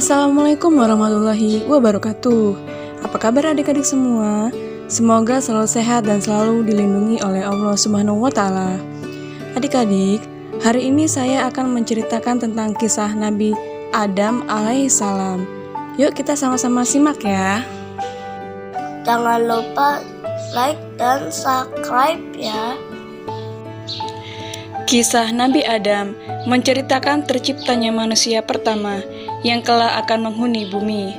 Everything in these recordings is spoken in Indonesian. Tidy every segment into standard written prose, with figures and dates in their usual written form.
Assalamualaikum warahmatullahi wabarakatuh. Apa kabar adik-adik semua? Semoga selalu sehat dan selalu dilindungi oleh Allah Subhanahu wa Ta'ala. Adik-adik, hari ini saya akan menceritakan tentang kisah Nabi Adam alaihissalam. Yuk kita sama-sama simak ya. Jangan lupa like dan subscribe ya. Kisah Nabi Adam menceritakan terciptanya manusia pertama yang kelak akan menghuni bumi.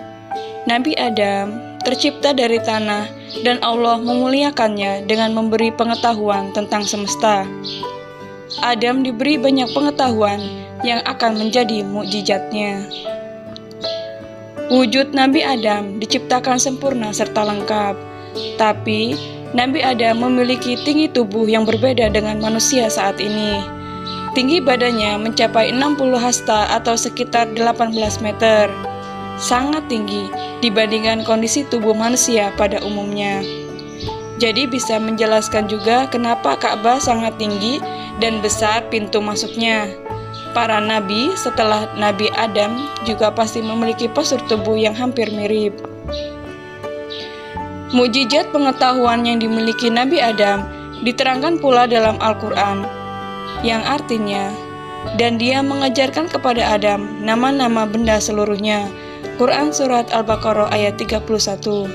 Nabi Adam tercipta dari tanah dan Allah memuliakannya dengan memberi pengetahuan tentang semesta. Adam diberi banyak pengetahuan yang akan menjadi mukjizatnya. Wujud Nabi Adam diciptakan sempurna serta lengkap, tapi Nabi Adam memiliki tinggi tubuh yang berbeda dengan manusia saat ini. Tinggi badannya mencapai 60 hasta atau sekitar 18 meter. Sangat tinggi dibandingkan kondisi tubuh manusia pada umumnya. Jadi bisa menjelaskan juga kenapa Ka'bah sangat tinggi dan besar pintu masuknya. Para nabi setelah Nabi Adam juga pasti memiliki postur tubuh yang hampir mirip. Mukjizat pengetahuan yang dimiliki Nabi Adam diterangkan pula dalam Al-Quran, yang artinya, dan dia mengajarkan kepada Adam nama-nama benda seluruhnya. Quran Surat Al-Baqarah ayat 31.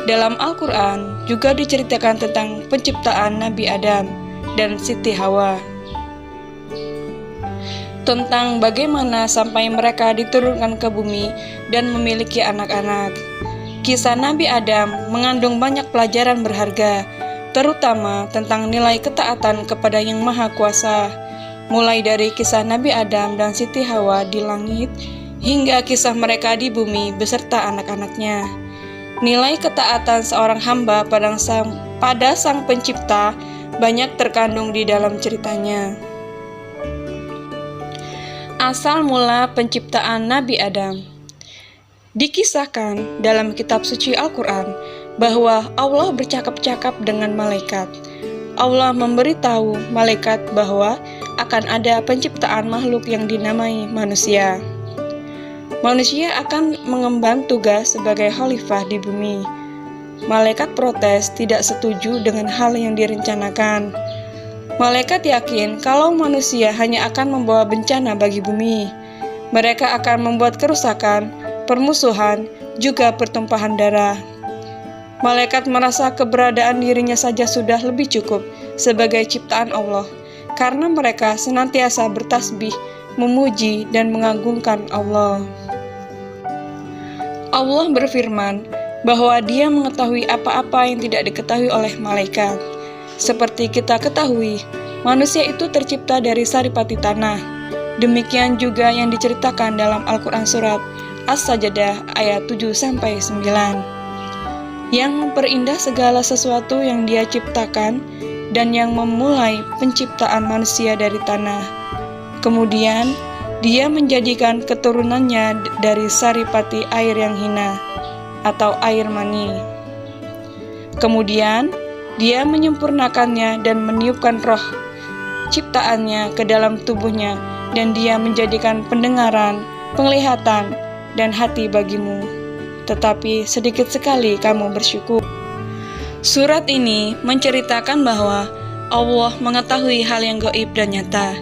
Dalam Al-Quran juga diceritakan tentang penciptaan Nabi Adam dan Siti Hawa, tentang bagaimana sampai mereka diturunkan ke bumi dan memiliki anak-anak. Kisah Nabi Adam mengandung banyak pelajaran berharga, terutama tentang nilai ketaatan kepada Yang Maha Kuasa, mulai dari kisah Nabi Adam dan Siti Hawa di langit, hingga kisah mereka di bumi beserta anak-anaknya. Nilai ketaatan seorang hamba pada Sang Pencipta banyak terkandung di dalam ceritanya. Asal mula penciptaan Nabi Adam. Dikisahkan dalam kitab suci Al-Quran bahwa Allah bercakap-cakap dengan malaikat. Allah memberitahu malaikat bahwa akan ada penciptaan makhluk yang dinamai manusia. Manusia akan mengemban tugas sebagai khalifah di bumi. Malaikat protes tidak setuju dengan hal yang direncanakan. Malaikat yakin kalau manusia hanya akan membawa bencana bagi bumi. Mereka akan membuat kerusakan, permusuhan, juga pertumpahan darah. Malaikat merasa keberadaan dirinya saja sudah lebih cukup sebagai ciptaan Allah, karena mereka senantiasa bertasbih, memuji, dan mengagungkan Allah. Allah berfirman bahwa Dia mengetahui apa-apa yang tidak diketahui oleh malaikat. Seperti kita ketahui, manusia itu tercipta dari saripati tanah. Demikian juga yang diceritakan dalam Al-Quran Surat As-Sajdah ayat 7-9, yang memperindah segala sesuatu yang Dia ciptakan dan yang memulai penciptaan manusia dari tanah. Kemudian Dia menjadikan keturunannya dari saripati air yang hina atau air mani. Kemudian Dia menyempurnakannya dan meniupkan roh ciptaannya ke dalam tubuhnya, dan Dia menjadikan pendengaran, penglihatan, dan hati bagimu. Tetapi sedikit sekali kamu bersyukur. Surat ini menceritakan bahwa Allah mengetahui hal yang gaib dan nyata.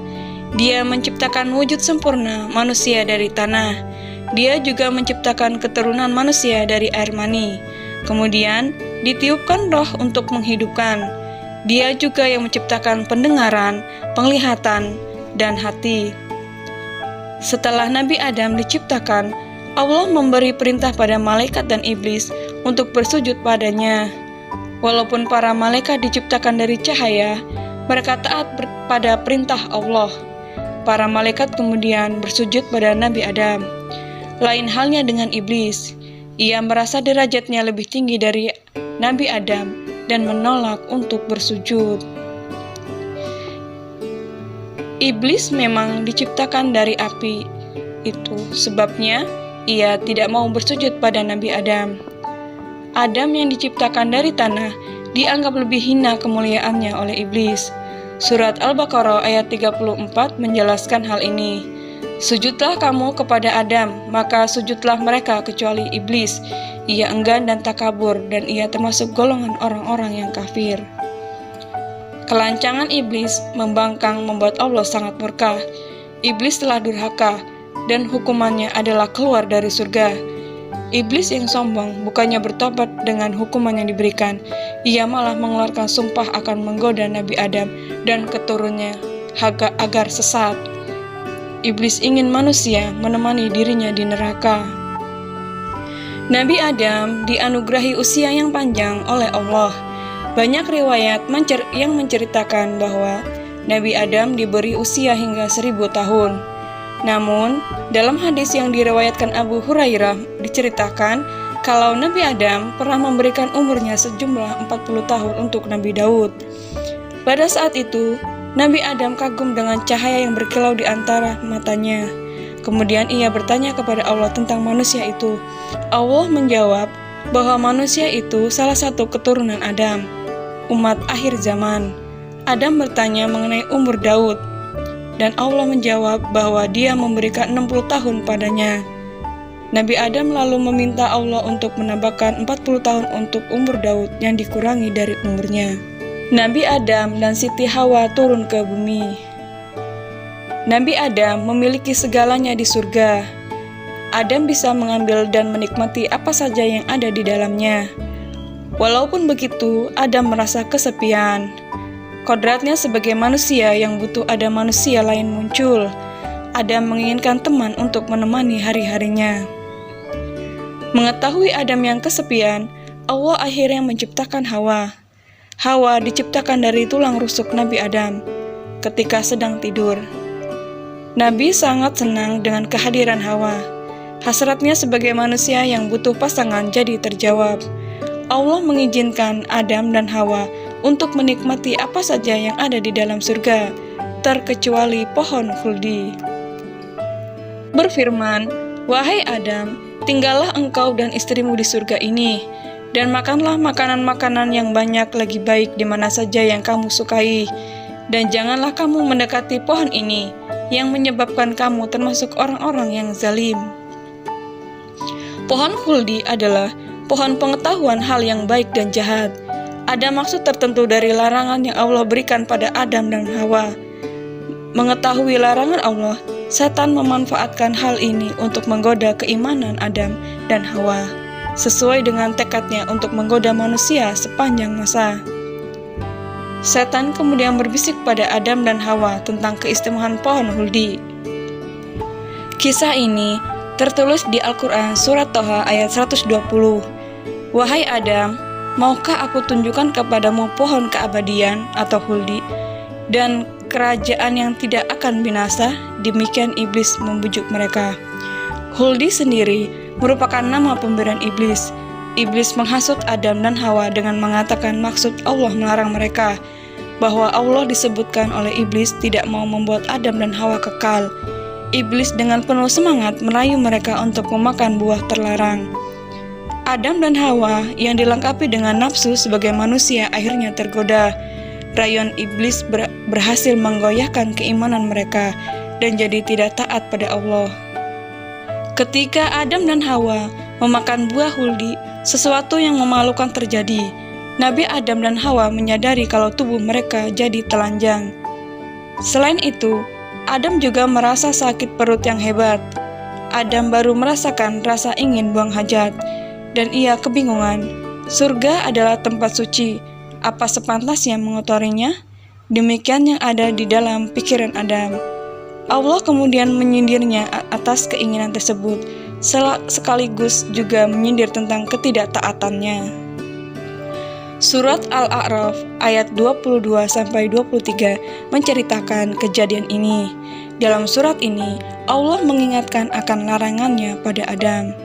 Dia menciptakan wujud sempurna manusia dari tanah. Dia juga menciptakan keturunan manusia dari air mani. Kemudian ditiupkan roh untuk menghidupkan. Dia juga yang menciptakan pendengaran, penglihatan, dan hati. Setelah Nabi Adam diciptakan, Allah memberi perintah pada malaikat dan iblis untuk bersujud padanya. Walaupun para malaikat diciptakan dari cahaya, mereka taat pada perintah Allah. Para malaikat kemudian bersujud pada Nabi Adam. Lain halnya dengan iblis. Ia merasa derajatnya lebih tinggi dari Nabi Adam dan menolak untuk bersujud. Iblis memang diciptakan dari api. Itu sebabnya ia tidak mau bersujud pada Nabi Adam. Adam yang diciptakan dari tanah dianggap lebih hina kemuliaannya oleh iblis. Surat Al-Baqarah ayat 34 menjelaskan hal ini. "Sujudlah kamu kepada Adam," maka sujudlah mereka kecuali iblis. Ia enggan dan takabur, dan ia termasuk golongan orang-orang yang kafir. Kelancangan iblis membangkang membuat Allah sangat murka. Iblis telah durhaka, dan hukumannya adalah keluar dari surga. Iblis yang sombong bukannya bertobat dengan hukuman yang diberikan, ia malah mengeluarkan sumpah akan menggoda Nabi Adam dan keturunannya agar sesat. Iblis ingin manusia menemani dirinya di neraka. Nabi Adam dianugerahi usia yang panjang oleh Allah. Banyak riwayat yang menceritakan bahwa Nabi Adam diberi usia hingga 1000 tahun. Namun, dalam hadis yang diriwayatkan Abu Hurairah diceritakan kalau Nabi Adam pernah memberikan umurnya sejumlah 40 tahun untuk Nabi Daud. Pada saat itu, Nabi Adam kagum dengan cahaya yang berkilau di antara matanya. Kemudian ia bertanya kepada Allah tentang manusia itu. Allah menjawab bahwa manusia itu salah satu keturunan Adam, umat akhir zaman. Adam bertanya mengenai umur Daud, dan Allah menjawab bahwa dia memberikan 60 tahun padanya. Nabi Adam lalu meminta Allah untuk menambahkan 40 tahun untuk umur Daud yang dikurangi dari umurnya. Nabi Adam dan Siti Hawa turun ke bumi. Nabi Adam memiliki segalanya di surga. Adam bisa mengambil dan menikmati apa saja yang ada di dalamnya. Walaupun begitu, Adam merasa kesepian. Kodratnya sebagai manusia yang butuh ada manusia lain muncul. Adam menginginkan teman untuk menemani hari-harinya. Mengetahui Adam yang kesepian, Allah akhirnya menciptakan Hawa. Hawa diciptakan dari tulang rusuk Nabi Adam ketika sedang tidur. Nabi sangat senang dengan kehadiran Hawa. Hasratnya sebagai manusia yang butuh pasangan jadi terjawab. Allah mengizinkan Adam dan Hawa untuk menikmati apa saja yang ada di dalam surga, terkecuali pohon khuldi. Berfirman, "Wahai Adam, tinggallah engkau dan istrimu di surga ini, dan makanlah makanan-makanan yang banyak lagi baik di mana saja yang kamu sukai, dan janganlah kamu mendekati pohon ini, yang menyebabkan kamu termasuk orang-orang yang zalim." Pohon khuldi adalah pohon pengetahuan hal yang baik dan jahat. Ada maksud tertentu dari larangan yang Allah berikan pada Adam dan Hawa. Mengetahui larangan Allah, setan memanfaatkan hal ini untuk menggoda keimanan Adam dan Hawa, sesuai dengan tekadnya untuk menggoda manusia sepanjang masa. Setan kemudian berbisik pada Adam dan Hawa tentang keistimewaan pohon khuldi. Kisah ini tertulis di Al-Quran Surat Toha ayat 120. "Wahai Adam, maukah aku tunjukkan kepadamu pohon keabadian atau khuldi dan kerajaan yang tidak akan binasa?" Demikian iblis membujuk mereka. Khuldi sendiri merupakan nama pemberian iblis. Iblis menghasut Adam dan Hawa dengan mengatakan maksud Allah melarang mereka, bahwa Allah disebutkan oleh iblis tidak mau membuat Adam dan Hawa kekal. Iblis dengan penuh semangat merayu mereka untuk memakan buah terlarang. Adam dan Hawa yang dilengkapi dengan nafsu sebagai manusia akhirnya tergoda. Rayuan iblis berhasil menggoyahkan keimanan mereka dan jadi tidak taat pada Allah. Ketika Adam dan Hawa memakan buah khuldi, sesuatu yang memalukan terjadi. Nabi Adam dan Hawa menyadari kalau tubuh mereka jadi telanjang. Selain itu, Adam juga merasa sakit perut yang hebat. Adam baru merasakan rasa ingin buang hajat, dan ia kebingungan. Surga adalah tempat suci, apa sepantasnya mengotorinya? Demikian yang ada di dalam pikiran Adam. Allah kemudian menyindirnya atas keinginan tersebut, sekaligus juga menyindir tentang ketidaktaatannya. Surat Al-A'raf ayat 22-23 menceritakan kejadian ini. Dalam surat ini, Allah mengingatkan akan larangannya pada Adam,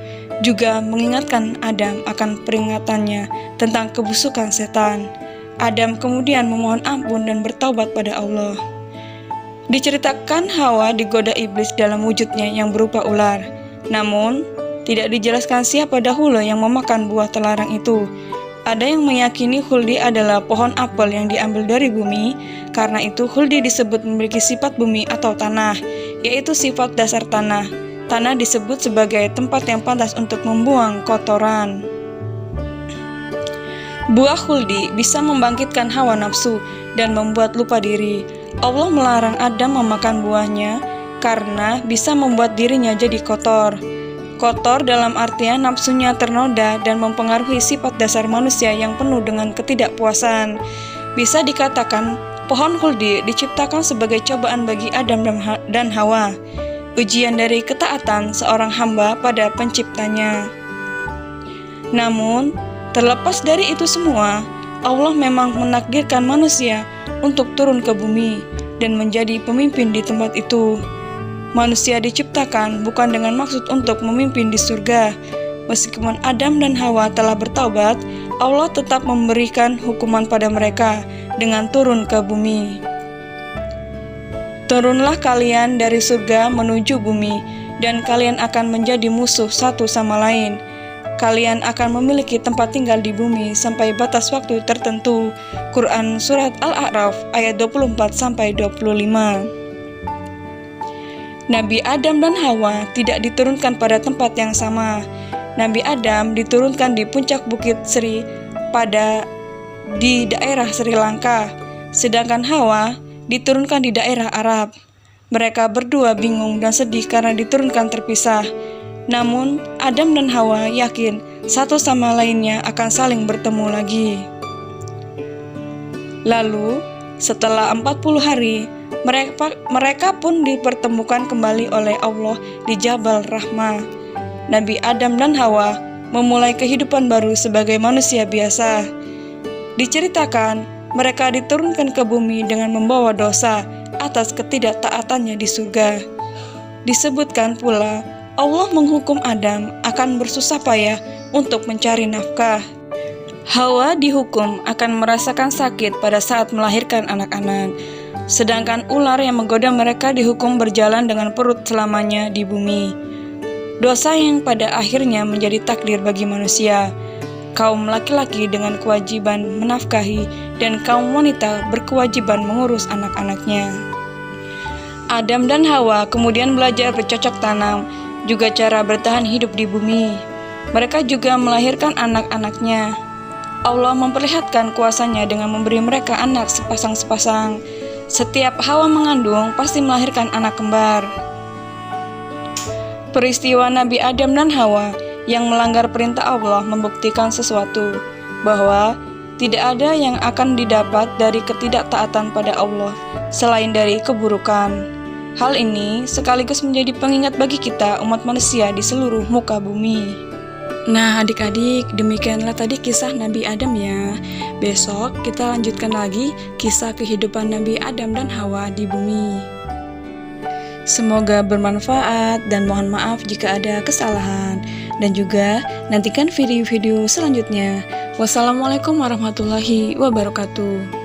juga mengingatkan Adam akan peringatannya tentang kebusukan setan. Adam kemudian memohon ampun dan bertaubat pada Allah. Diceritakan Hawa digoda iblis dalam wujudnya yang berupa ular. Namun, tidak dijelaskan siapa dahulu yang memakan buah terlarang itu. Ada yang meyakini khuldi adalah pohon apel yang diambil dari bumi, karena itu khuldi disebut memiliki sifat bumi atau tanah. yaitu sifat dasar tanah. Tanah disebut sebagai tempat yang pantas untuk membuang kotoran. Buah khuldi bisa membangkitkan hawa nafsu dan membuat lupa diri. Allah melarang Adam memakan buahnya karena bisa membuat dirinya jadi kotor. Kotor dalam artian nafsunya ternoda dan mempengaruhi sifat dasar manusia yang penuh dengan ketidakpuasan. Bisa dikatakan, pohon khuldi diciptakan sebagai cobaan bagi Adam dan Hawa, ujian dari ketaatan seorang hamba pada penciptanya. Namun, terlepas dari itu semua, Allah memang menakdirkan manusia untuk turun ke bumi dan menjadi pemimpin di tempat itu. Manusia diciptakan bukan dengan maksud untuk memimpin di surga. Meskipun Adam dan Hawa telah bertaubat, Allah tetap memberikan hukuman pada mereka dengan turun ke bumi. Turunlah kalian dari surga menuju bumi, dan kalian akan menjadi musuh satu sama lain. Kalian akan memiliki tempat tinggal di bumi sampai batas waktu tertentu. Quran Surat Al-A'raf ayat 24-25. Nabi Adam dan Hawa tidak diturunkan pada tempat yang sama. Nabi Adam diturunkan di puncak Bukit Sri di daerah Sri Lanka, sedangkan Hawa diturunkan di daerah Arab. Mereka berdua bingung dan sedih karena diturunkan terpisah. Namun, Adam dan Hawa yakin satu sama lainnya akan saling bertemu lagi. Lalu, setelah 40 hari, mereka pun dipertemukan kembali oleh Allah di Jabal Rahmah. Nabi Adam dan Hawa memulai kehidupan baru sebagai manusia biasa. Diceritakan, mereka diturunkan ke bumi dengan membawa dosa atas ketidaktaatannya di surga. Disebutkan pula, Allah menghukum Adam akan bersusah payah untuk mencari nafkah. Hawa dihukum akan merasakan sakit pada saat melahirkan anak-anak. Sedangkan ular yang menggoda mereka dihukum berjalan dengan perut selamanya di bumi. Dosa yang pada akhirnya menjadi takdir bagi manusia. Kaum laki-laki dengan kewajiban menafkahi dan kaum wanita berkewajiban mengurus anak-anaknya. Adam dan Hawa kemudian belajar bercocok tanam, juga cara bertahan hidup di bumi. Mereka juga melahirkan anak-anaknya. Allah memperlihatkan kuasanya dengan memberi mereka anak sepasang-sepasang. Setiap Hawa mengandung pasti melahirkan anak kembar. Peristiwa Nabi Adam dan Hawa yang melanggar perintah Allah membuktikan sesuatu, bahwa tidak ada yang akan didapat dari ketidaktaatan pada Allah selain dari keburukan. Hal ini sekaligus menjadi pengingat bagi kita umat manusia di seluruh muka bumi. Nah adik-adik, demikianlah tadi kisah Nabi Adam ya. Besok kita lanjutkan lagi kisah kehidupan Nabi Adam dan Hawa di bumi. Semoga bermanfaat dan mohon maaf jika ada kesalahan. Dan juga nantikan video-video selanjutnya. Wassalamualaikum warahmatullahi wabarakatuh.